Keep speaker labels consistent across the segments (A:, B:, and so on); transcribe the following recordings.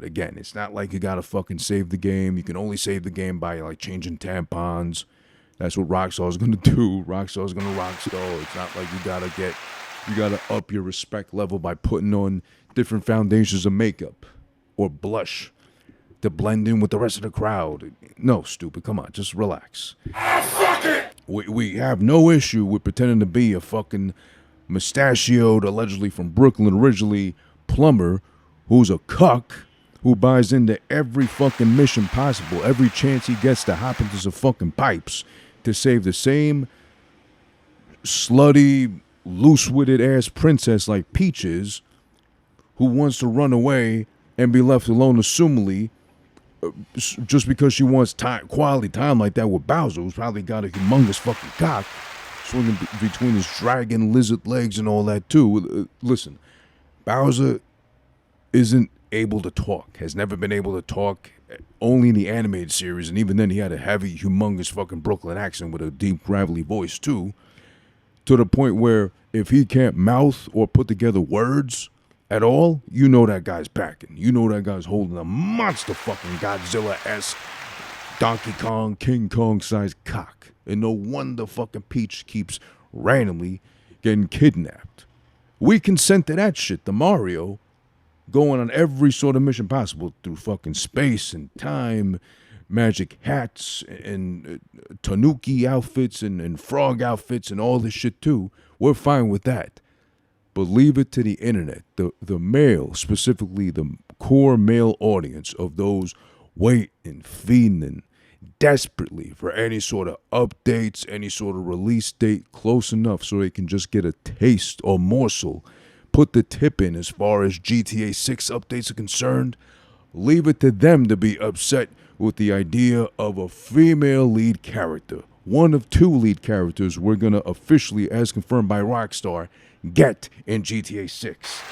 A: But again, it's not like you gotta fucking save the game. You can only save the game by like changing tampons. That's what Rockstar is gonna do. Rockstar is gonna rockstar. It's not like you gotta up your respect level by putting on different foundations of makeup or blush to blend in with the rest of the crowd. No, stupid. Come on, just relax.
B: Fuck it!
A: We have no issue with pretending to be a fucking mustachioed, allegedly from Brooklyn originally, plumber who's a cuck who buys into every fucking mission possible, every chance he gets to hop into some fucking pipes to save the same slutty, loose-witted ass princess like Peaches who wants to run away and be left alone, assumingly, just because she wants quality time like that with Bowser, who's probably got a humongous fucking cock swinging between his dragon lizard legs and all that too. Listen, Bowser isn't able to talk, has never been able to talk, only in the animated series, and even then he had a heavy, humongous fucking Brooklyn accent with a deep, gravelly voice too, to the point where if he can't mouth or put together words at all, you know that guy's packing. You know that guy's holding a monster fucking Godzilla-esque Donkey Kong, King Kong-sized cock. And no wonder fucking Peach keeps randomly getting kidnapped. We consent to that shit. The Mario going on every sort of mission possible through fucking space and time, magic hats and tanuki outfits and frog outfits and all this shit too. We're fine with that. But leave it to the internet, the male, specifically the core male audience of those waiting, fiending desperately for any sort of updates, any sort of release date close enough so they can just get a taste or morsel, put the tip in as far as GTA 6 updates are concerned. Leave it to them to be upset with the idea of a female lead character. One of two lead characters we're going to officially, as confirmed by Rockstar, get in GTA 6.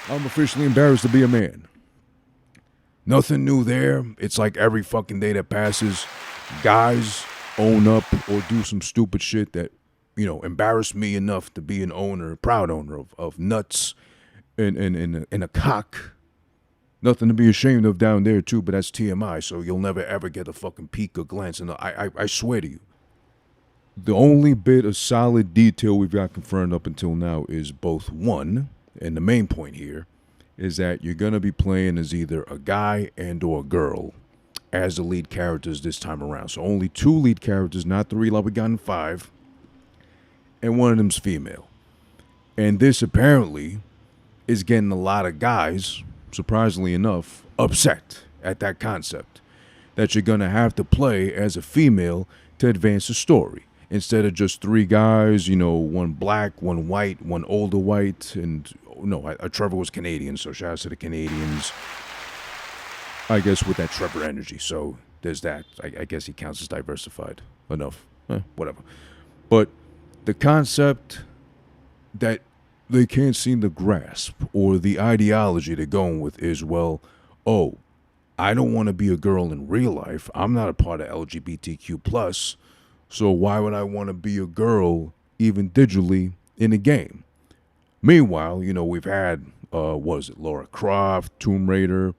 A: I'm officially embarrassed to be a man. Nothing new there. It's like every fucking day that passes, guys own up or do some stupid shit that, you know, embarrass me enough to be an owner, proud owner of nuts and a cock. Nothing to be ashamed of down there too, but that's TMI, so you'll never ever get a fucking peek or glance. And I swear to you, the only bit of solid detail we've got confirmed up until now is both one, and the main point here is that you're going to be playing as either a guy and or a girl as the lead characters this time around. So only two lead characters, not three like we got in 5, and one of them's female. And this apparently is getting a lot of guys, surprisingly enough, upset at that concept, that you're going to have to play as a female to advance the story. Instead of just 3 guys, you know, one black, one white, one older white, and no, Trevor was Canadian, so shout out to the Canadians, I guess, with that Trevor energy. So there's that. I guess he counts as diversified enough. Whatever. But the concept that they can't seem to grasp, or the ideology they're going with is, well, oh, I don't want to be a girl in real life. I'm not a part of LGBTQ+. So why would I want to be a girl, even digitally, in a game? Meanwhile, you know, we've had, Lara Croft, Tomb Raider,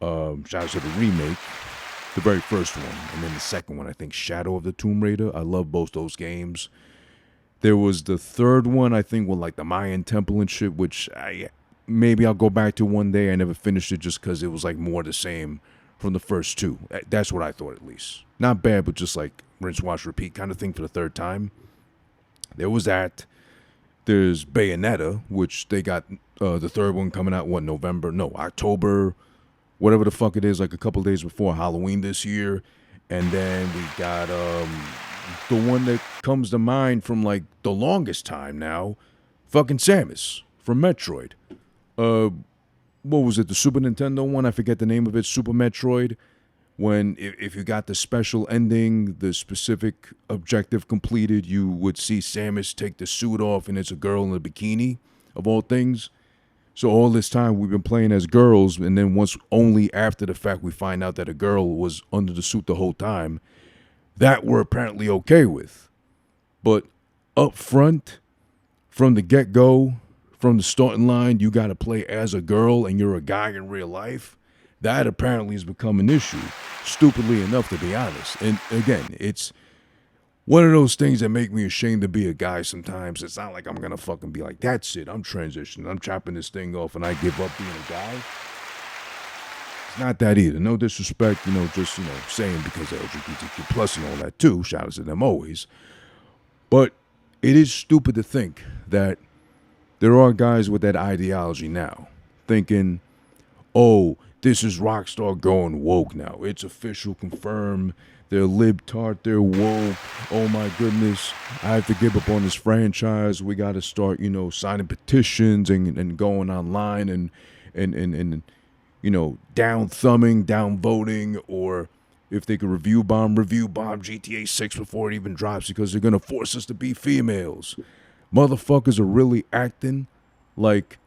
A: shout out to the remake, the very first one, and then the second one, I think, Shadow of the Tomb Raider. I love both those games. There was the third one, I think, with like the Mayan temple and shit, which maybe I'll go back to one day. I never finished it just because it was like more the same from the first 2. That's what I thought, at least. Not bad, but just like rinse, wash, repeat kind of thing for the third time. There was that. There's Bayonetta, which they got the third one coming out, October, whatever the fuck it is, like a couple days before Halloween this year. And then we got the one that comes to mind from like the longest time now, fucking Samus from Metroid. What was it, the Super Nintendo one? I forget the name of it, Super Metroid. When, if you got the special ending, the specific objective completed, you would see Samus take the suit off and it's a girl in a bikini, of all things. So all this time we've been playing as girls, and then once only after the fact we find out that a girl was under the suit the whole time, that we're apparently okay with. But up front, from the get-go, from the starting line, you got to play as a girl and you're a guy in real life, that apparently has become an issue, stupidly enough, to be honest. And again, it's one of those things that make me ashamed to be a guy sometimes. It's not like I'm going to fucking be like, that's it, I'm transitioning, I'm chopping this thing off and I give up being a guy. It's not that either. No disrespect, just, saying because of LGBTQ plus and all that too. Shout out to them always. But it is stupid to think that there are guys with that ideology now, thinking, oh, this is ROCKSTAR going woke now. It's official, confirmed. They're libtard, they're woke. Oh my goodness, I have to give up on this franchise. We got to start, signing petitions and going online and down thumbing, down voting, or if they could review bomb GTA 6 before it even drops because they're going to force us to be females. Motherfuckers are really acting like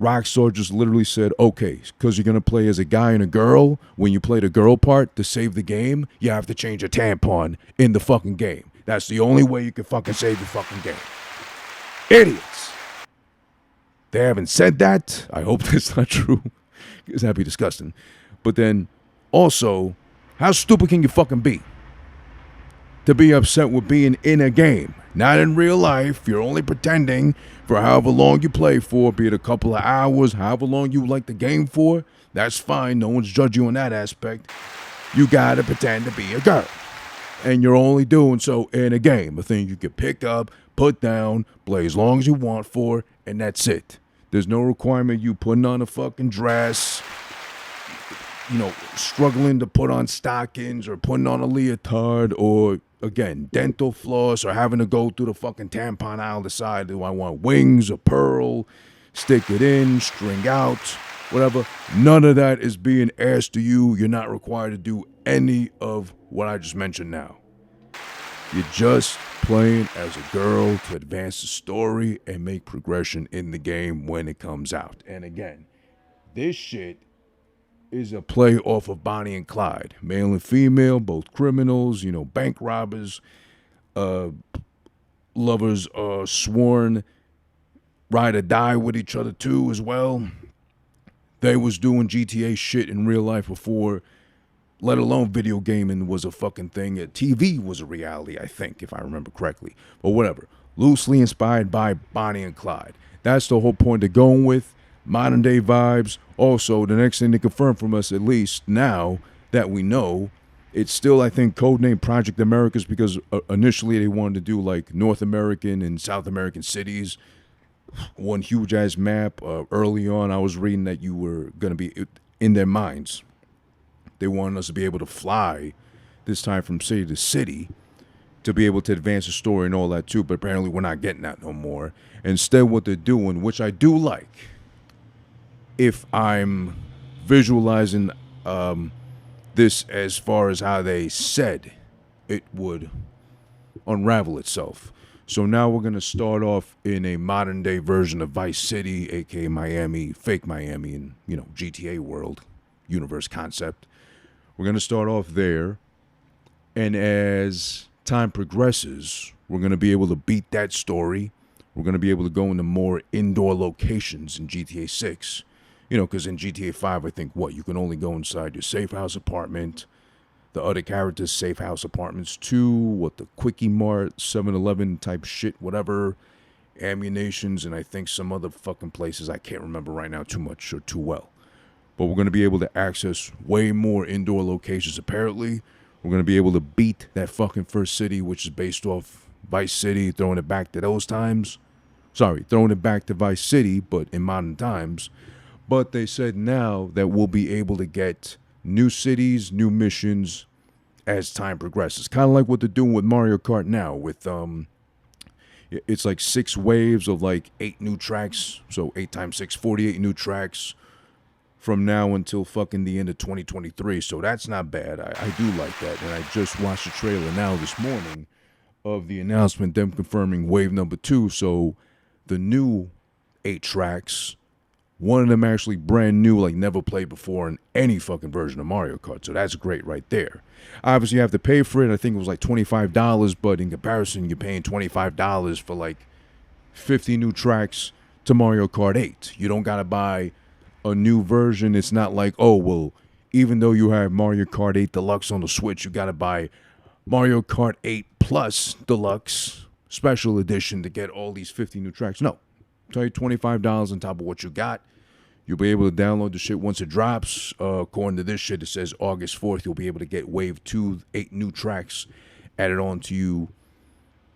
A: ROCKSTAR just literally said, okay, because you're going to play as a guy and a girl, when you play the girl part to save the game, you have to change a tampon in the fucking game. That's the only way you can fucking save the fucking game. Idiots. They haven't said that. I hope that's not true. Because that'd be disgusting. But then, also, how stupid can you fucking be to be upset with being in a game? Not in real life. You're only pretending for however long you play for, be it a couple of hours, however long you like the game for. That's fine. No one's judging you on that aspect. You gotta pretend to be a girl. And you're only doing so in a game. A thing you can pick up, put down, play as long as you want for, and that's it. There's no requirement you putting on a fucking dress, struggling to put on stockings or putting on a leotard or, again, dental floss or having to go through the fucking tampon aisle, decide, do I want wings or pearl, stick it in, string out, whatever. None of that is being asked to you. You're not required to do any of what I just mentioned now. You're just playing as a girl to advance the story and make progression in the game when it comes out. And again, this shit is a play off of Bonnie and Clyde. Male and female, both criminals, bank robbers, lovers are sworn ride or die with each other too as well. They was doing GTA shit in real life before, let alone video gaming was a fucking thing. TV was a reality, I think, if I remember correctly. But whatever. Loosely inspired by Bonnie and Clyde. That's the whole point they're going with. Modern day vibes. Also, the next thing they confirm from us, at least now that we know, it's still, I think, codenamed Project Americas because initially they wanted to do like North American and South American cities. One huge ass map. Early on, I was reading that you were going to be in their minds. They wanted us to be able to fly this time from city to city to be able to advance the story and all that too. But apparently we're not getting that no more. Instead, what they're doing, which I do like, if I'm visualizing this as far as how they said it would unravel itself. So now we're going to start off in a modern day version of Vice City, aka Miami, fake Miami, and GTA world, universe concept. We're going to start off there, and as time progresses, we're going to be able to beat that story. We're going to be able to go into more indoor locations in GTA 6. Because in GTA 5, I think, you can only go inside your safe house apartment, the other characters' safe house apartments too, the Quickie Mart, 7-Eleven type shit, whatever, ammunitions, and I think some other fucking places I can't remember right now too much or too well. But we're going to be able to access way more indoor locations, apparently. We're going to be able to beat that fucking first city, which is based off Vice City, throwing it back to those times. Sorry, throwing it back to Vice City, but in modern times. But they said now that we'll be able to get new cities, new missions as time progresses. Kind of like what they're doing with Mario Kart now with, it's like 6 waves of like 8 new tracks. So 8 times 6, 48 new tracks from now until fucking the end of 2023. So that's not bad. I do like that. And I just watched the trailer now this morning of the announcement, them confirming wave number 2. So the new 8 tracks, one of them actually brand new, like never played before in any fucking version of Mario Kart. So that's great right there. Obviously, you have to pay for it. I think it was like $25, but in comparison, you're paying $25 for like 50 new tracks to Mario Kart 8. You don't gotta buy a new version. It's not like, oh well, even though you have Mario Kart 8 Deluxe on the Switch, you gotta buy Mario Kart 8 Plus Deluxe Special Edition to get all these 50 new tracks. No. Tell you $25 on top of what you got. You'll be able to download the shit once it drops. According to this shit, it says August 4th, you'll be able to get Wave 2, 8 new tracks added on to you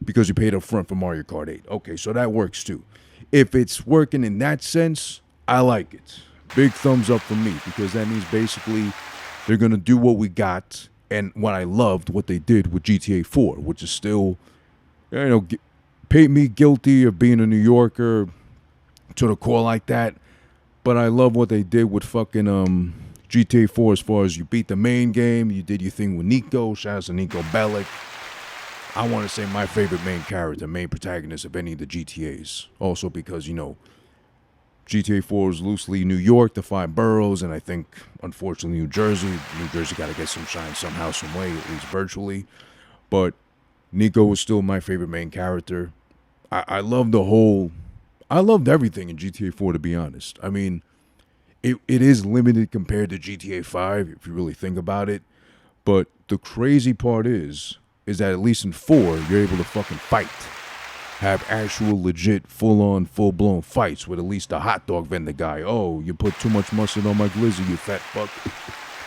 A: because you paid up front for Mario Kart 8. Okay, so that works too. If it's working in that sense, I like it. Big thumbs up for me, because that means basically they're going to do what we got, and what I loved, what they did with GTA 4, which is still, you know, paid me guilty of being a New Yorker to the core like that. But I love what they did with fucking GTA 4 as far as you beat the main game. You did your thing with Nico. Shout out to Nico Bellic. I want to say my favorite main character, main protagonist of any of the GTAs. Also because, you know, GTA 4 is loosely New York, the 5 boroughs, and I think, unfortunately, New Jersey. New Jersey got to get some shine somehow, some way, at least virtually. But Nico was still my favorite main character. I love the whole... I loved everything in GTA 4, to be honest. I mean, it is limited compared to GTA 5, if you really think about it. But the crazy part is that at least in 4, you're able to fucking fight. Have actual, legit, full-on, full-blown fights with at least a hot dog vendor guy. Oh, you put too much mustard on my glizzy, you fat fuck.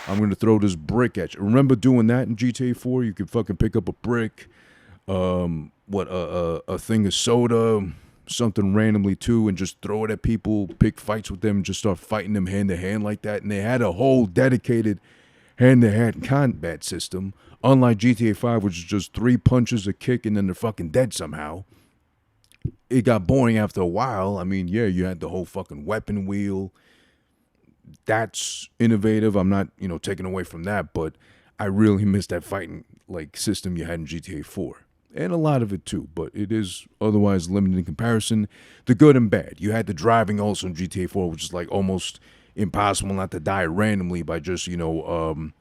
A: I'm going to throw this brick at you. Remember doing that in GTA 4? You could fucking pick up a brick, a thing of soda, something randomly too, and just throw it at people, pick fights with them, just start fighting them hand to hand like that. And they had a whole dedicated hand to hand combat system, unlike GTA 5, which is just 3 punches, a kick, and then they're fucking dead somehow. It got boring after a while. I mean, yeah, you had the whole fucking weapon wheel. That's innovative. I'm not, you know, taking away from that, but I really miss that fighting like system you had in GTA 4. And a lot of it too, but it is otherwise limited in comparison. The good and bad. You had the driving also in GTA 4, which is like almost impossible not to die randomly by just, you know,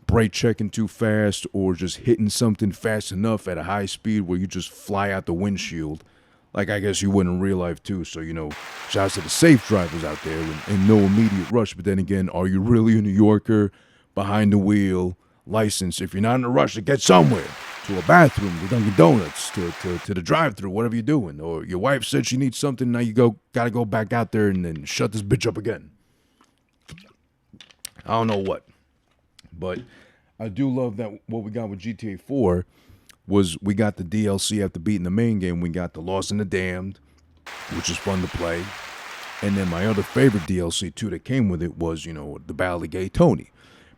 A: brake checking too fast or just hitting something fast enough at a high speed where you just fly out the windshield. Like I guess you would in real life too. So, you know, shouts to the safe drivers out there and no immediate rush. But then again, are you really a New Yorker behind the wheel, licensed? If you're not in a rush to get somewhere, to a bathroom, to Dunkin' Donuts, to the drive-thru, whatever you're doing. Or your wife said she needs something, now you gotta go back out there and then shut this bitch up again. I don't know what. But I do love that what we got with GTA 4 was we got the DLC after beating the main game. We got the Lost and the Damned, which is fun to play. And then my other favorite DLC too that came with it was, you know, the Battle of Gay Tony.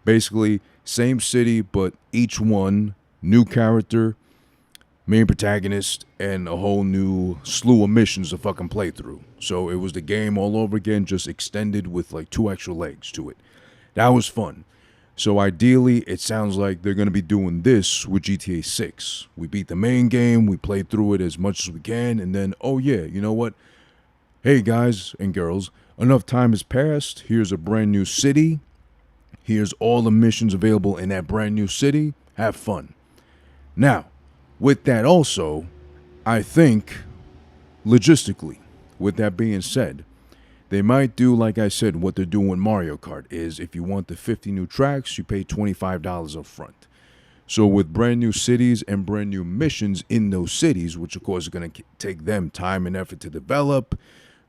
A: Basically, same city, but each one... new character, main protagonist, and a whole new slew of missions to fucking play through. So it was the game all over again, just extended with like 2 extra legs to it. That was fun. So ideally, it sounds like they're going to be doing this with GTA 6. We beat the main game, we played through it as much as we can, and then, oh yeah, you know what? Hey guys and girls, enough time has passed. Here's a brand new city. Here's all the missions available in that brand new city. Have fun. Now, with that also, I think, logistically, with that being said, they might do, like I said, what they're doing with Mario Kart is if you want the 50 new tracks, you pay $25 up front. So with brand new cities and brand new missions in those cities, which of course is going to take them time and effort to develop,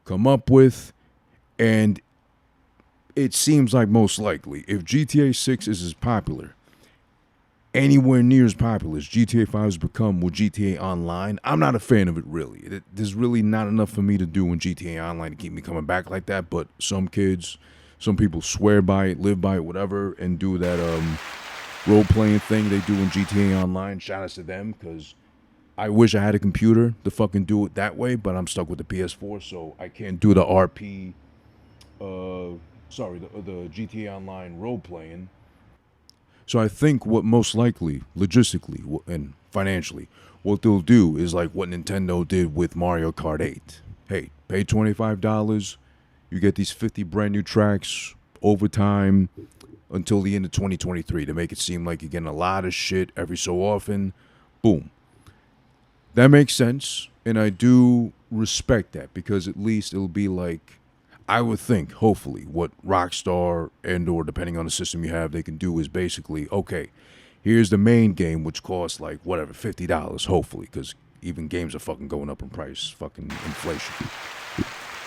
A: come up with, and it seems like most likely, if GTA 6 is as popular, anywhere near as popular as GTA 5 has become with GTA Online, I'm not a fan of it really. There's really not enough for me to do in GTA Online to keep me coming back like that, but some kids, some people swear by it, live by it, whatever, and do that role-playing thing they do in GTA Online. Shout out to them, because I wish I had a computer to fucking do it that way, but I'm stuck with the PS4, so I can't do the the GTA Online role-playing. So I think what most likely, logistically and financially, what they'll do is like what Nintendo did with Mario Kart 8. Hey, pay $25, you get these 50 brand new tracks over time until the end of 2023 to make it seem like you're getting a lot of shit every so often. Boom. That makes sense, and I do respect that, because at least it'll be like, I would think, hopefully, what Rockstar and or depending on the system you have, they can do is basically, okay, here's the main game, which costs like whatever, $50, hopefully, because even games are fucking going up in price, fucking inflation.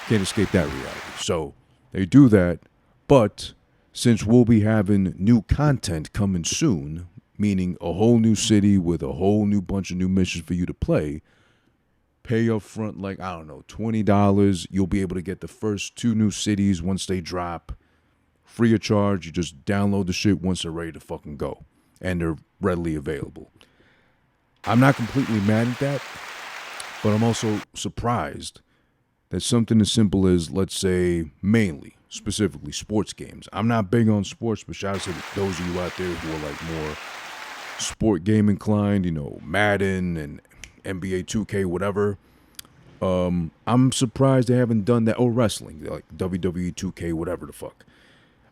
A: Can't escape that reality. So they do that, but since we'll be having new content coming soon, meaning a whole new city with a whole new bunch of new missions for you to play, pay up front, like, I don't know, $20. You'll be able to get the first 2 new cities once they drop, free of charge. You just download the shit once they're ready to fucking go, and they're readily available. I'm not completely mad at that, but I'm also surprised that something as simple as, let's say, mainly, specifically, sports games. I'm not big on sports, but shout out to those of you out there who are like more sport game inclined, you know, Madden and NBA 2K, whatever. I'm surprised they haven't done that. Or wrestling, like WWE 2K, whatever the fuck.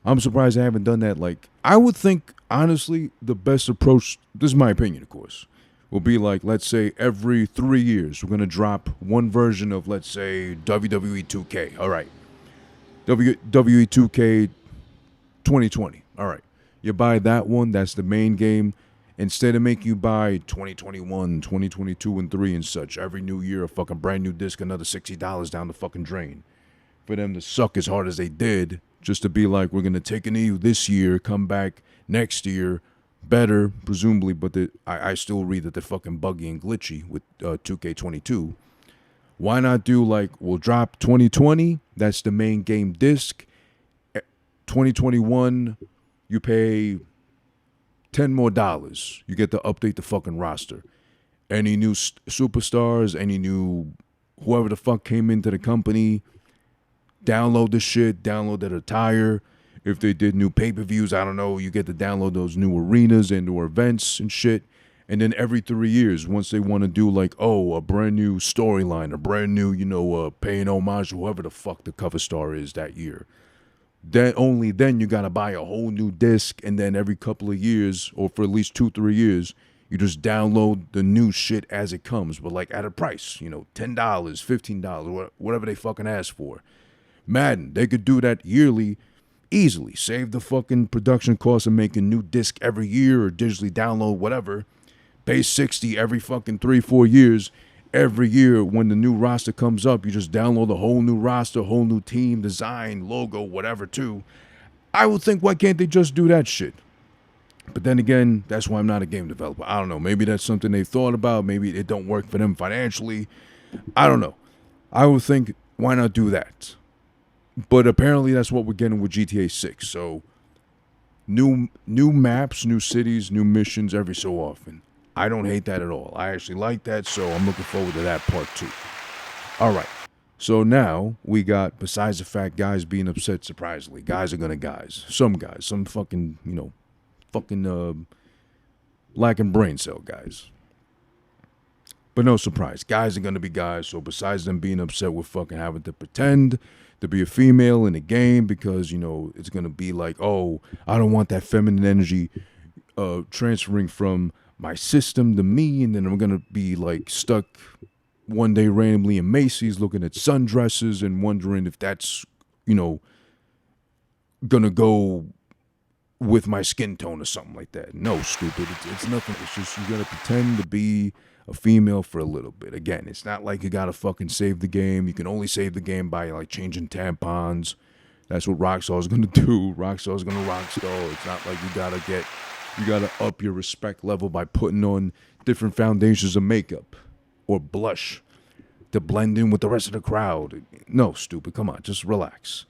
A: I'm surprised they haven't done that. Like, I would think, honestly, the best approach, this is my opinion, of course, will be like, let's say every 3 years, we're going to drop one version of, let's say, WWE 2K. All right. WWE 2K 2020. All right. You buy that one. That's the main game. Instead of making you buy 2021, 2022, and 3 and such, every new year, a fucking brand new disc, another $60 down the fucking drain. For them to suck as hard as they did, just to be like, we're going to take an EU this year, come back next year, better, presumably, but I still read that they're fucking buggy and glitchy with 2K22. Why not do like, we'll drop 2020, that's the main game disc. 2021, you pay $10 more. You get to update the fucking roster. Any new superstars, any new whoever the fuck came into the company, download the shit, download that attire. If they did new pay-per-views, I don't know, you get to download those new arenas and or events and shit. And then every 3 years, once they want to do like, oh, a brand new storyline, a brand new, you know, paying homage to whoever the fuck the cover star is that year, then only then you got to buy a whole new disc. And then every couple of years, or for at least 2-3 years, you just download the new shit as it comes, but like at a price, you know, $10, $15, whatever they fucking ask for. Madden, they could do that yearly easily. Save the fucking production costs of making new disc every year or digitally download whatever. Pay $60 every fucking 3-4 years. Every year when the new roster comes up, you just download a whole new roster, whole new team, design, logo, whatever too. I would think, why can't they just do that shit? But then again, that's why I'm not a game developer. I don't know. Maybe that's something they thought about. Maybe it don't work for them financially. I don't know. I would think, why not do that? But apparently that's what we're getting with GTA 6. So new maps, new cities, new missions every so often. I don't hate that at all. I actually like that, so I'm looking forward to that part too. All right. So now we got, besides the fact guys being upset, surprisingly, guys are gonna guys. Some fucking, you know, fucking lacking brain cell guys. But no surprise, guys are gonna be guys. So besides them being upset with fucking having to pretend to be a female in the game, because, you know, it's gonna be like, oh, I don't want that feminine energy transferring from my system to me, and then I'm gonna be like stuck one day randomly in Macy's looking at sundresses and wondering if that's, you know, gonna go with my skin tone or something like that. No, stupid. It's nothing. It's just you gotta pretend to be a female for a little bit. Again, it's not like you gotta fucking save the game. You can only save the game by like changing tampons. That's what Rockstar is gonna do. Rockstar is gonna rockstar. It's not like you gotta up your respect level by putting on different foundations of makeup or blush to blend in with the rest of the crowd. No, stupid. Come on, just relax.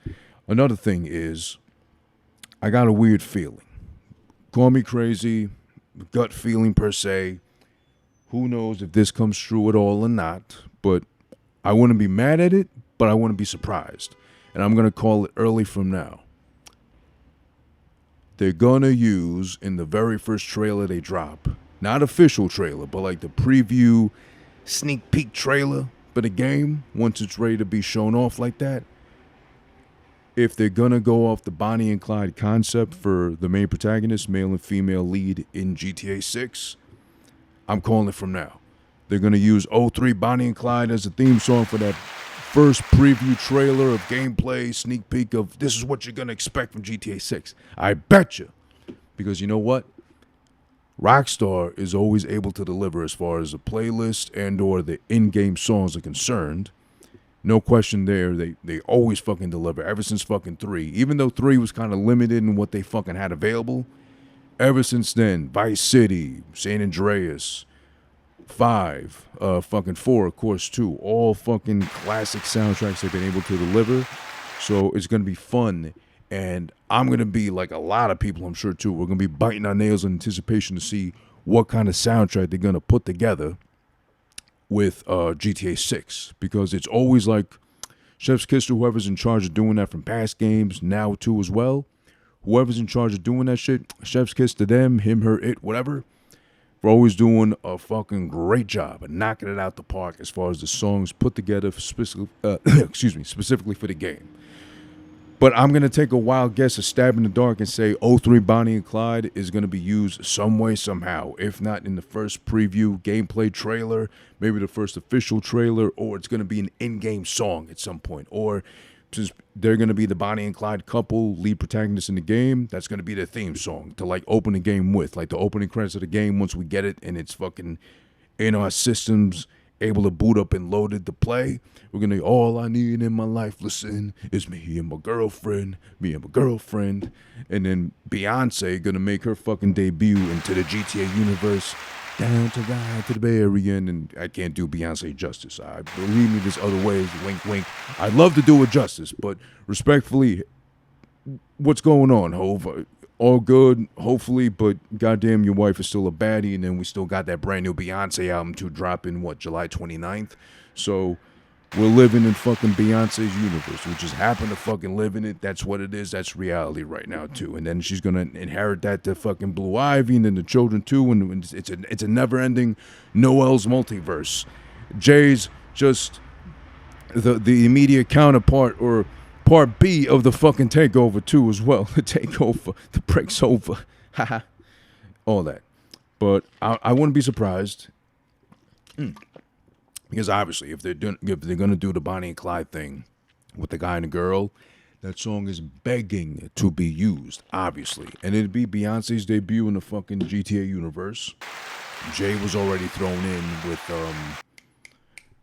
A: Another thing is, I got a weird feeling. Call me crazy, gut feeling per se. Who knows if this comes true at all or not, but I wouldn't be mad at it, but I wouldn't be surprised. And I'm going to call it early from now. They're going to use, in the very first trailer they drop, not official trailer, but like the preview, sneak peek trailer for the game, once it's ready to be shown off like that, if they're going to go off the Bonnie and Clyde concept for the main protagonist, male and female lead in GTA 6, I'm calling it from now. They're going to use '03 Bonnie and Clyde as a theme song for that first preview trailer of gameplay, sneak peek of this is what you're going to expect from GTA 6. I bet you. Because you know what? Rockstar is always able to deliver as far as the playlist and or the in-game songs are concerned. No question there. They always fucking deliver ever since fucking 3. Even though 3 was kind of limited in what they fucking had available, ever since then, Vice City, San Andreas, 5, fucking 4, of course, too. All fucking classic soundtracks they've been able to deliver. So it's going to be fun. And I'm going to be, like a lot of people, I'm sure, too, we're going to be biting our nails in anticipation to see what kind of soundtrack they're going to put together with GTA 6. Because it's always like chef's kiss to whoever's in charge of doing that from past games, now too as well. Whoever's in charge of doing that shit, chef's kiss to them, him, her, it, whatever. We're always doing a fucking great job of knocking it out the park as far as the songs put together specifically for the game. But I'm going to take a wild guess, a stab in the dark, and say '03 Bonnie and Clyde is going to be used some way, somehow. If not in the first preview gameplay trailer, maybe the first official trailer, or it's going to be an in-game song at some point. Or since they're going to be the Bonnie and Clyde couple, lead protagonists in the game, that's going to be their theme song to like open the game with. Like the opening credits of the game once we get it and it's fucking in our systems, able to boot up and loaded to play. We're going to, all I need in my life, listen, is me and my girlfriend. And then Beyonce going to make her fucking debut into the GTA universe. Down to ride to the Bay Area. And I can't do Beyonce justice. I believe me, there's other ways, wink, wink. I'd love to do it justice, but respectfully, what's going on, Hov? All good, hopefully, but goddamn, your wife is still a baddie, and then we still got that brand new Beyonce album to drop in, July 29th? So we're living in fucking Beyonce's universe. We just happen to fucking live in it. That's what it is. That's reality right now, too. And then she's going to inherit that to fucking Blue Ivy and then the children, too. And it's a never-ending Noel's multiverse. Jay's just the immediate counterpart or part B of the fucking takeover, too, as well. The takeover. The break's over. Haha. All that. But I wouldn't be surprised. Because obviously, if they're going to do the Bonnie and Clyde thing with the guy and the girl, that song is begging to be used, obviously. And it'd be Beyonce's debut in the fucking GTA universe. Jay was already thrown in with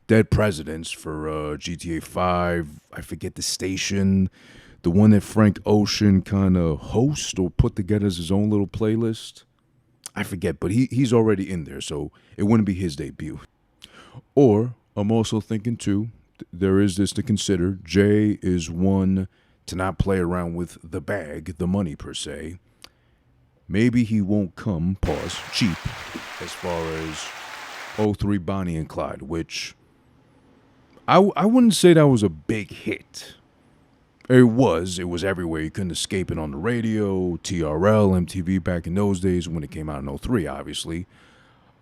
A: Dead Presidents for GTA 5. I forget the station. The one that Frank Ocean kind of hosts or put together as his own little playlist. I forget, but he's already in there, so it wouldn't be his debut. Or, I'm also thinking, too, there is this to consider. Jay is one to not play around with the bag, the money, per se. Maybe he won't come, cheap, as far as '03 Bonnie and Clyde, which I wouldn't say that was a big hit. It was everywhere. You couldn't escape it on the radio, TRL, MTV back in those days when it came out in '03, obviously.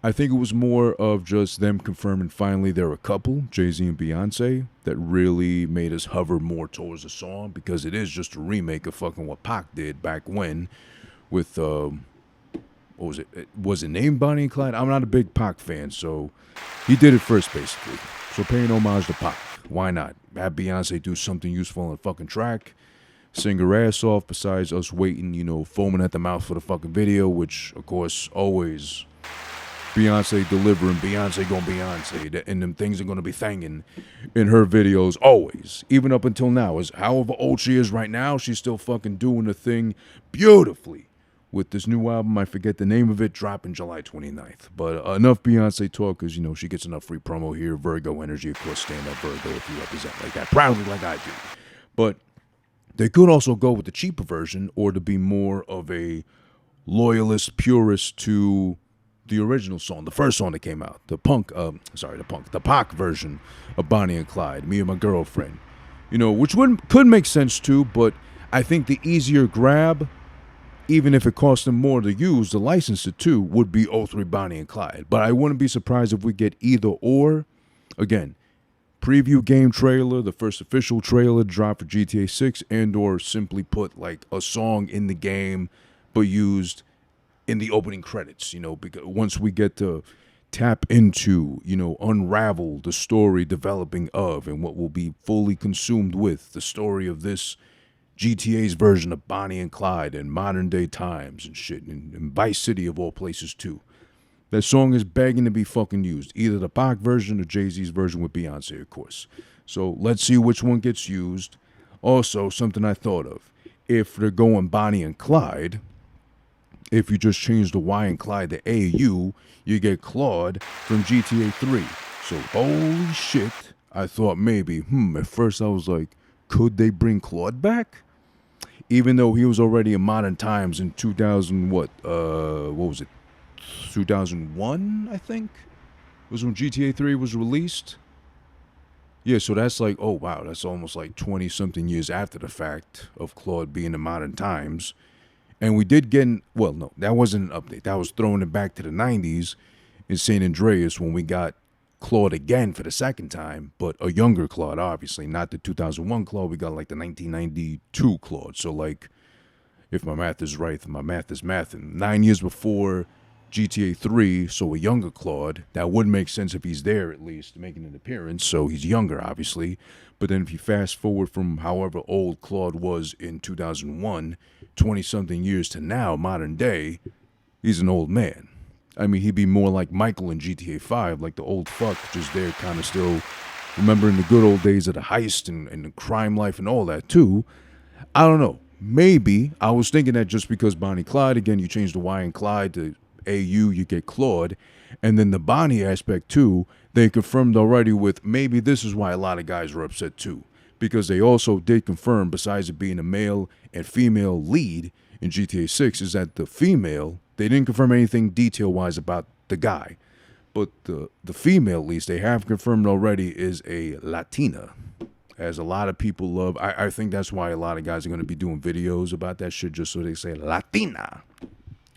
A: I think it was more of just them confirming finally they're a couple, Jay-Z and Beyonce, that really made us hover more towards the song, because it is just a remake of fucking what Pac did back when with, what was it? Was it named Bonnie and Clyde? I'm not a big Pac fan, so he did it first, basically. So paying homage to Pac. Why not? Have Beyonce do something useful on the fucking track, sing her ass off, besides us waiting, foaming at the mouth for the fucking video, which, of course, always Beyonce delivering, Beyonce going Beyonce, and them things are going to be thanging in her videos always, even up until now. As however old she is right now, she's still fucking doing the thing beautifully with this new album. I forget the name of it, dropping July 29th. But enough Beyonce talk, because, she gets enough free promo here. Virgo energy, of course, stand up Virgo if you represent like that, proudly like I do. But they could also go with the cheaper version, or to be more of a loyalist, purist to the original song, the first song that came out, the Pac version of Bonnie and Clyde, Me and My Girlfriend, which could make sense too, but I think the easier grab, even if it cost them more to use, to license it too, would be '03 Bonnie and Clyde. But I wouldn't be surprised if we get either or. Again, preview game trailer, the first official trailer drop for GTA 6, and or simply put like a song in the game, but used in the opening credits, because once we get to tap into, unravel the story developing of and what will be fully consumed with the story of this GTA's version of Bonnie and Clyde in modern day times and shit, and Vice City of all places too. That song is begging to be fucking used, either the Pac version or Jay-Z's version with Beyonce, of course. So let's see which one gets used. Also, something I thought of. If they're going Bonnie and Clyde, if you just change the Y and Clyde to AU, you get Claude from GTA 3. So holy shit, I thought maybe, at first I was like, could they bring Claude back? Even though he was already in modern times in 2000, what was it? 2001, I think? Was when GTA 3 was released. Yeah, so that's like, oh wow, that's almost like 20-something years after the fact of Claude being in modern times. And we did get, well, no, that wasn't an update. That was throwing it back to the 90s in San Andreas when we got Claude again for the second time, but a younger Claude, obviously, not the 2001 Claude. We got like the 1992 Claude. So like, if my math is right, my math is mathing. 9 years before GTA 3, so a younger Claude. That would make sense if he's there at least, making an appearance. So he's younger, obviously. But then if you fast forward from however old Claude was in 2001, 20-something years to now, modern day, he's an old man. I mean, he'd be more like Michael in GTA 5, like the old fuck, just there kind of still remembering the good old days of the heist and the crime life and all that too. I don't know. Maybe. I was thinking that just because Bonnie Clyde, again, you change the Y in Clyde to AU, you get Claude. And then the Bonnie aspect too, they confirmed already with, maybe this is why a lot of guys were upset too. Because they also did confirm, besides it being a male and female lead in GTA 6, is that the female, they didn't confirm anything detail-wise about the guy. But the female, at least, they have confirmed already, is a Latina. As a lot of people love, I think that's why a lot of guys are going to be doing videos about that shit, just so they say Latina.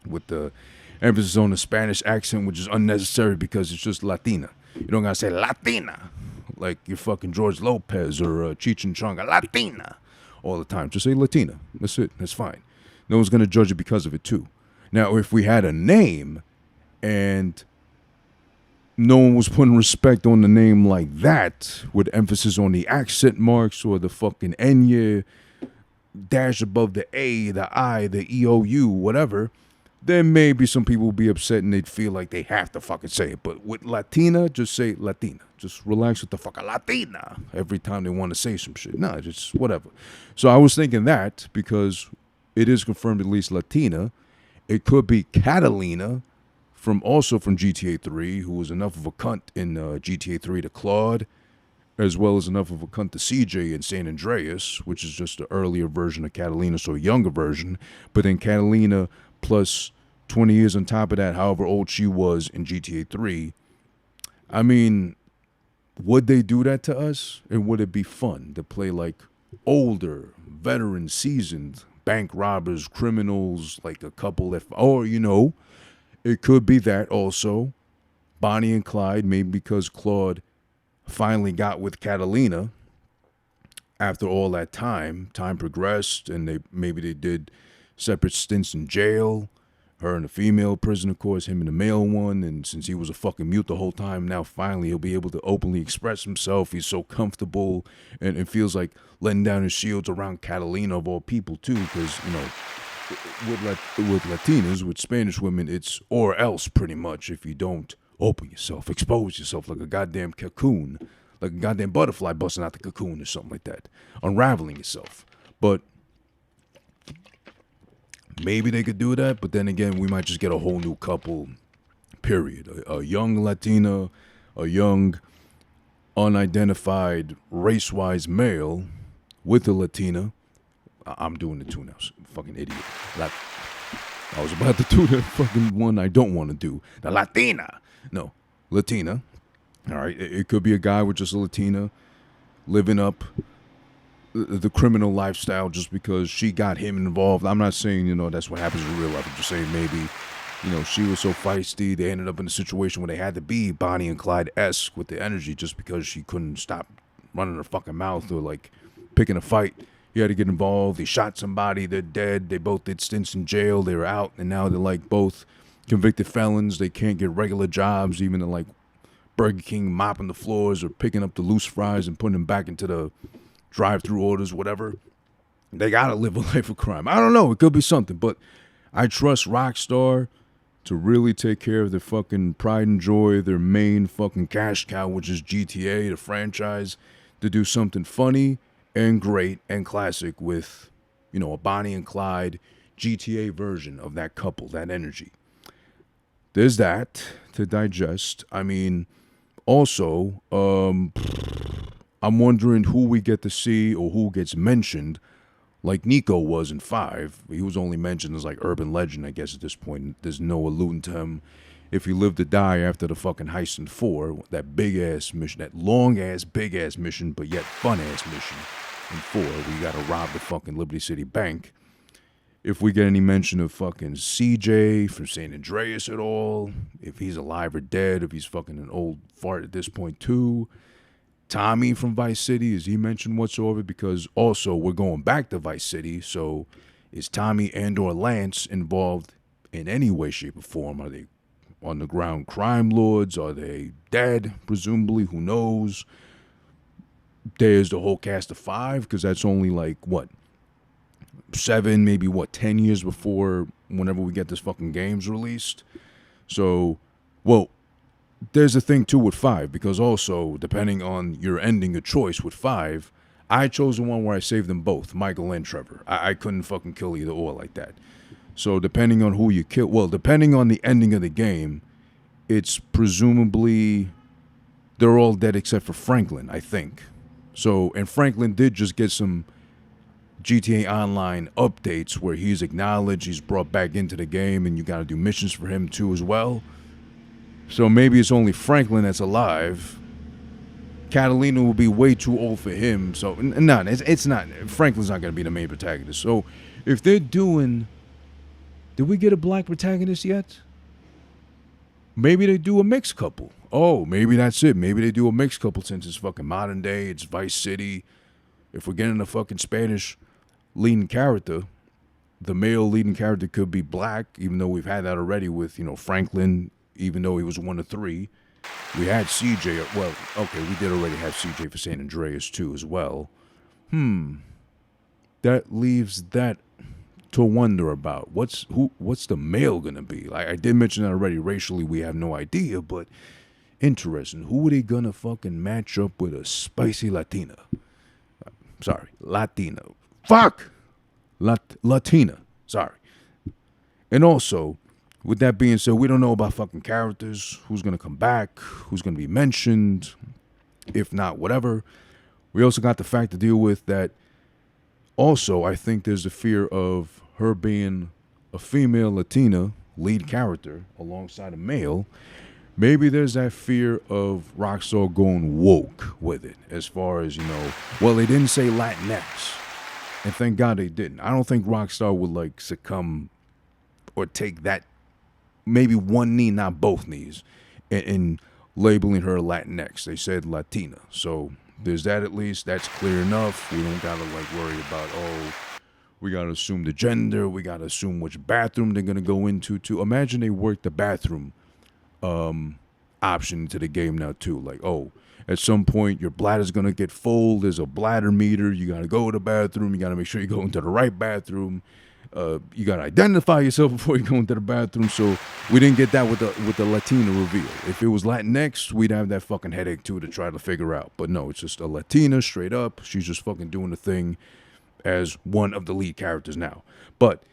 A: With the emphasis on the Spanish accent, which is unnecessary because it's just Latina. You don't got to say Latina like you're fucking George Lopez or Cheech and Chong, Latina, all the time. Just say Latina. That's it. That's fine. No one's going to judge it because of it, too. Now, if we had a name and no one was putting respect on the name like that, with emphasis on the accent marks or the fucking Enya dash above the A, the I, the EOU, whatever, then maybe some people would be upset and they'd feel like they have to fucking say it. But with Latina, just say Latina. Just relax with the fucking Latina every time they want to say some shit. Nah, just whatever. So I was thinking that because it is confirmed at least Latina. It could be Catalina from GTA 3, who was enough of a cunt in GTA 3 to Claude, as well as enough of a cunt to CJ in San Andreas, which is just the earlier version of Catalina, so a younger version. But then Catalina plus 20 years on top of that, however old she was in GTA 3. I mean, would they do that to us? And would it be fun to play like older, veteran, seasoned bank robbers, criminals, like a couple that, or, it could be that also. Bonnie and Clyde, maybe because Claude finally got with Catalina after all that time progressed, and maybe they did separate stints in jail. Her in the female prison, of course, him in the male one. And since he was a fucking mute the whole time, now finally he'll be able to openly express himself. He's so comfortable and it feels like letting down his shields around Catalina of all people too. Because, with Latinas, with Spanish women, it's or else pretty much. If you don't open yourself, expose yourself like a goddamn cocoon, like a goddamn butterfly busting out the cocoon or something like that, unraveling yourself. But maybe they could do that, but then again, we might just get a whole new couple, period. A young Latina, a young, unidentified, race-wise male with a Latina. I'm doing it too now, fucking idiot. I was about to do the fucking one I don't want to do. The Latina. No, Latina. All right, it could be a guy with just a Latina living up the criminal lifestyle just because she got him involved. I'm not saying, that's what happens in real life. I'm just saying maybe, she was so feisty, they ended up in a situation where they had to be Bonnie and Clyde-esque with the energy just because she couldn't stop running her fucking mouth or, like, picking a fight. He had to get involved. He shot somebody. They're dead. They both did stints in jail. They were out, and now they're, like, both convicted felons, they can't get regular jobs, even in like Burger King, mopping the floors or picking up the loose fries and putting them back into the drive-through orders, whatever. They gotta live a life of crime. I don't know. It could be something, but I trust Rockstar to really take care of their fucking pride and joy, their main fucking cash cow, which is GTA, the franchise, to do something funny and great and classic with, you know, a Bonnie and Clyde GTA version of that couple, that energy. There's that to digest. I mean, also, I'm wondering who we get to see or who gets mentioned, like Nico was in 5. He was only mentioned as like urban legend, I guess, at this point. There's no alluding to him if he lived to die after the fucking heist in 4. That big-ass mission, that long-ass, big-ass mission, but yet fun-ass mission in 4. We gotta rob the fucking Liberty City Bank. If we get any mention of fucking CJ from San Andreas at all, if he's alive or dead, if he's fucking an old fart at this point too. Tommy from Vice City, is he mentioned whatsoever? Because also we're going back to Vice City, so is Tommy and or Lance involved in any way, shape, or form? Are they underground crime lords? Are they dead? Presumably, who knows? There's the whole cast of 5, because that's only like, what, 7, maybe 10 years before whenever we get this fucking game's released. So, well, there's a thing too with 5, because also, depending on your ending of choice with 5, I chose the one where I saved them both, Michael and Trevor. I couldn't fucking kill either or like that. So depending on who you kill, well, depending on the ending of the game, it's presumably they're all dead except for Franklin, I think. So, and Franklin did just get some GTA Online updates where he's acknowledged, he's brought back into the game, and you got to do missions for him too as well. So maybe it's only Franklin that's alive. Catalina will be way too old for him. So, no, it's not. Franklin's not going to be the main protagonist. So, if they're doing... Did we get a black protagonist yet? Maybe they do a mixed couple. Oh, maybe that's it. Maybe they do a mixed couple since it's fucking modern day. It's Vice City. If we're getting a fucking Spanish leading character, the male leading character could be black, even though we've had that already with, you know, Franklin, even though he was 1 of 3. We had CJ. Well, okay, we did already have CJ for San Andreas too as well. That leaves that to wonder about. What's the male gonna be? Like, I did mention that already. Racially, we have no idea, but interesting. Who are they gonna fucking match up with a spicy Latina? Sorry, Latina. Fuck! Latina. Sorry. And also, with that being said, we don't know about fucking characters. Who's gonna come back? Who's gonna be mentioned? If not, whatever. We also got the fact to deal with that. Also, I think there's a fear of her being a female Latina lead character alongside a male. Maybe there's that fear of Rockstar going woke with it, as far as, you know, well, they didn't say Latinx, and thank God they didn't. I don't think Rockstar would, like, succumb or take that, maybe one knee, not both knees, in labeling her Latinx. They said Latina, so there's that at least. That's clear enough. We don't gotta, like, worry about, oh, we gotta assume the gender, we gotta assume which bathroom they're gonna go into, too. Imagine they work the bathroom option into the game now too. Like, oh, at some point your bladder's gonna get full. There's a bladder meter. You gotta go to the bathroom. You gotta make sure you go into the right bathroom. You gotta identify yourself before you go into the bathroom. So we didn't get that with the Latina reveal. If it was Latinx, we'd have that fucking headache too to try to figure out. But no, it's just a Latina straight up. She's just fucking doing the thing as one of the lead characters now. But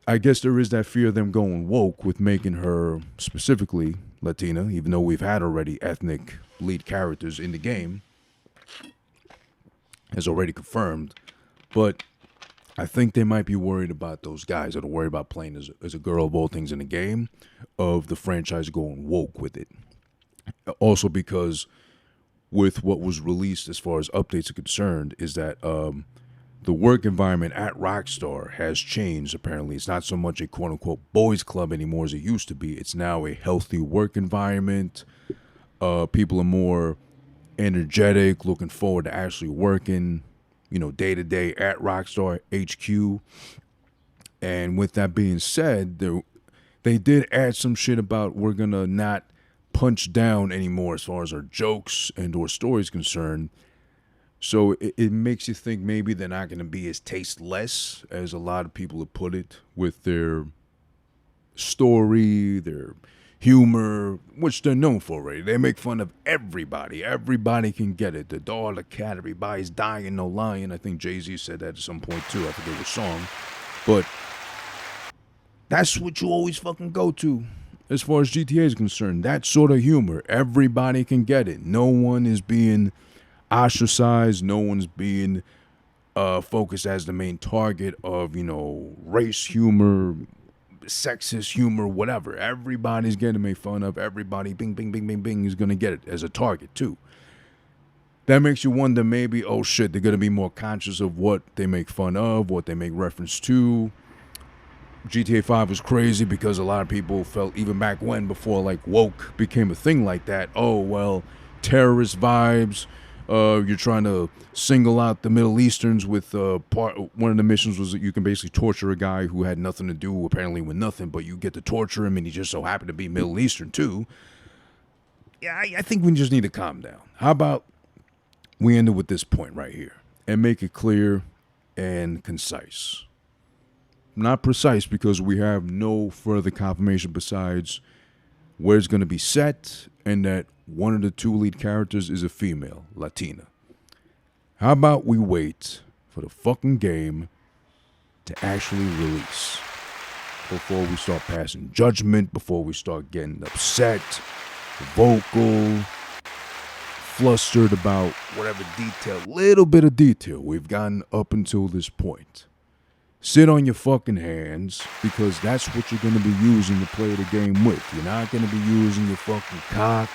A: I guess there is that fear of them going woke with making her specifically Latina, even though we've had already ethnic lead characters in the game, as already confirmed. But I think they might be worried about those guys that are worried about playing as a girl of all things in the game, of the franchise going woke with it. Also because with what was released as far as updates are concerned is that the work environment at Rockstar has changed, apparently. It's not so much a quote-unquote boys club anymore as it used to be. It's now a healthy work environment. People are more energetic, looking forward to actually working, you know, day-to-day at Rockstar HQ. And with that being said, They did add some shit about we're gonna not punch down anymore as far as our jokes and or stories concerned. So it makes you think maybe they're not gonna be as tasteless as a lot of people have put it with their story, their humor, which they're known for already. They make fun of everybody. Everybody can get it. The dog, the cat, everybody's dying, no lying. I think Jay-Z said that at some point too. I forget which song. But that's what you always fucking go to as far as GTA is concerned. That sort of humor. Everybody can get it. No one is being ostracized. No one's being focused as the main target of, race humor, sexist humor, whatever. Everybody's getting made fun of. Everybody, bing, bing, bing, bing, bing, is going to get it as a target too. That makes you wonder maybe, oh shit, they're going to be more conscious of what they make fun of, what they make reference to. GTA 5 was crazy because a lot of people felt, even back when, before like woke became a thing like that, oh, well, terrorist vibes. You're trying to single out the Middle Easterns with one of the missions was that you can basically torture a guy who had nothing to do apparently with nothing, but you get to torture him and he just so happened to be Middle Eastern too. Yeah, I think we just need to calm down. How about we end it with this point right here and make it clear and concise? Not precise because we have no further confirmation besides where it's going to be set and that one of the two lead characters is a female, Latina. How about we wait for the fucking game to actually release before we start passing judgment, before we start getting upset, vocal, flustered about whatever detail, little bit of detail we've gotten up until this point. Sit on your fucking hands because that's what you're going to be using to play the game with. You're not going to be using your fucking cock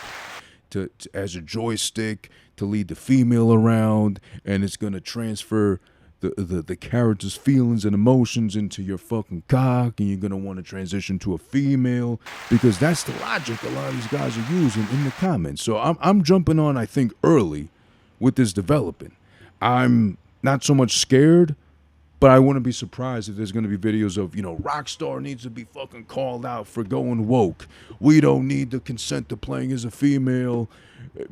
A: to as a joystick to lead the female around, and it's going to transfer the character's feelings and emotions into your fucking cock, and you're going to want to transition to a female because that's the logic a lot of these guys are using in the comments. So I'm jumping on, I think, early with this development. I'm not so much scared, but I wouldn't be surprised if there's going to be videos of, Rockstar needs to be fucking called out for going woke. We don't need to consent to playing as a female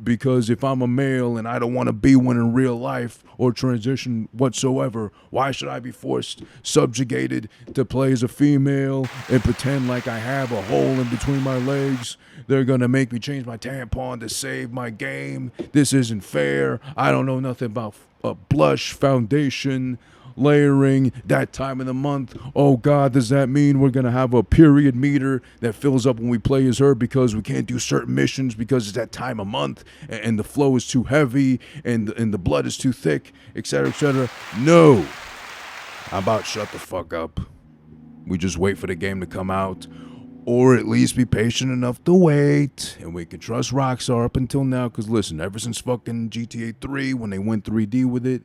A: because if I'm a male and I don't want to be one in real life or transition whatsoever, why should I be forced, subjugated to play as a female and pretend like I have a hole in between my legs? They're going to make me change my tampon to save my game. This isn't fair. I don't know nothing about blush, foundation, layering, that time of the month. Oh God, does that mean we're gonna have a period meter that fills up when we play as her because we can't do certain missions because it's that time of month and the flow is too heavy and the blood is too thick, etc., etc.? No. How about shut the fuck up? We just wait for the game to come out, or at least be patient enough to wait, and we can trust Rockstar up until now. Because listen, ever since fucking GTA 3, when they went 3D with it,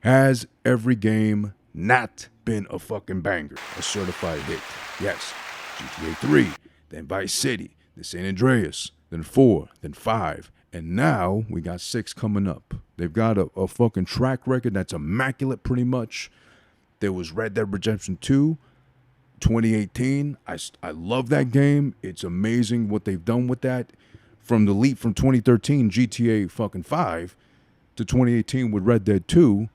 A: has every game not been a fucking banger, a certified hit? Yes, GTA 3, then Vice City, then San Andreas, then 4, then 5, and now we got 6 coming up. They've got a fucking track record that's immaculate pretty much. There was Red Dead Redemption 2, 2018. I love that game. It's amazing what they've done with that. From the leap from 2013 GTA fucking 5 to 2018 with Red Dead 2.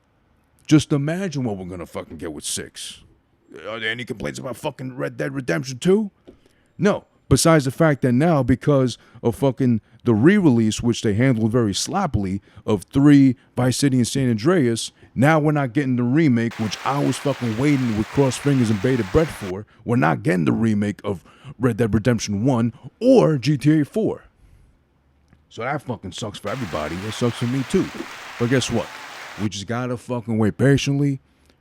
A: Just imagine what we're going to fucking get with 6. Are there any complaints about fucking Red Dead Redemption 2? No. Besides the fact that now, because of fucking the re-release, which they handled very sloppily, of 3, Vice City and San Andreas, now we're not getting the remake, which I was fucking waiting with crossed fingers and bated breath for. We're not getting the remake of Red Dead Redemption 1 or GTA 4. So that fucking sucks for everybody. It sucks for me too. But guess what? We just gotta fucking wait patiently.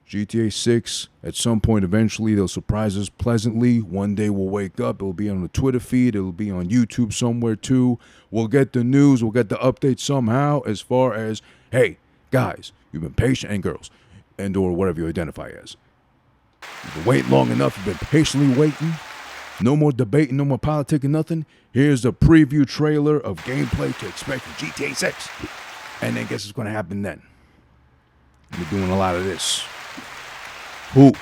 A: GTA 6, at some point eventually, they'll surprise us pleasantly. One day we'll wake up, it'll be on the Twitter feed, it'll be on YouTube somewhere too. We'll get the news, we'll get the update somehow as far as, hey, guys, you've been patient, and girls, and or whatever you identify as. You've been waiting long enough, you've been patiently waiting. No more debating, no more politicking, nothing. Here's the preview trailer of gameplay to expect from GTA 6. And then guess what's gonna happen then? We're doing a lot of this. Hooping,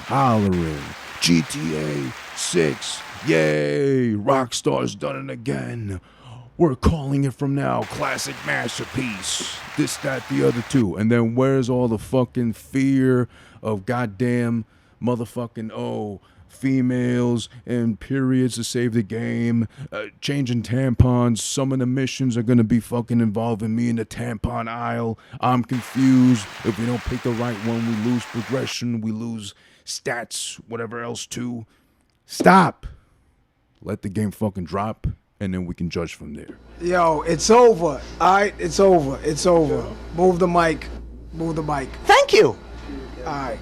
A: hollering, GTA 6. Yay! Rockstar's done it again. We're calling it from now classic masterpiece. This, that, the other two. And then where's all the fucking fear of goddamn motherfucking, females and periods to save the game, changing tampons. Some of the missions are gonna be fucking involving me in the tampon aisle. I'm confused. If we don't pick the right one, we lose progression, we lose stats, whatever else too. Stop. Let the game fucking drop, and then we can judge from there.
B: Yo, it's over. All right, it's over. It's over. Move the mic. Move the mic.
C: Thank you.
B: All right.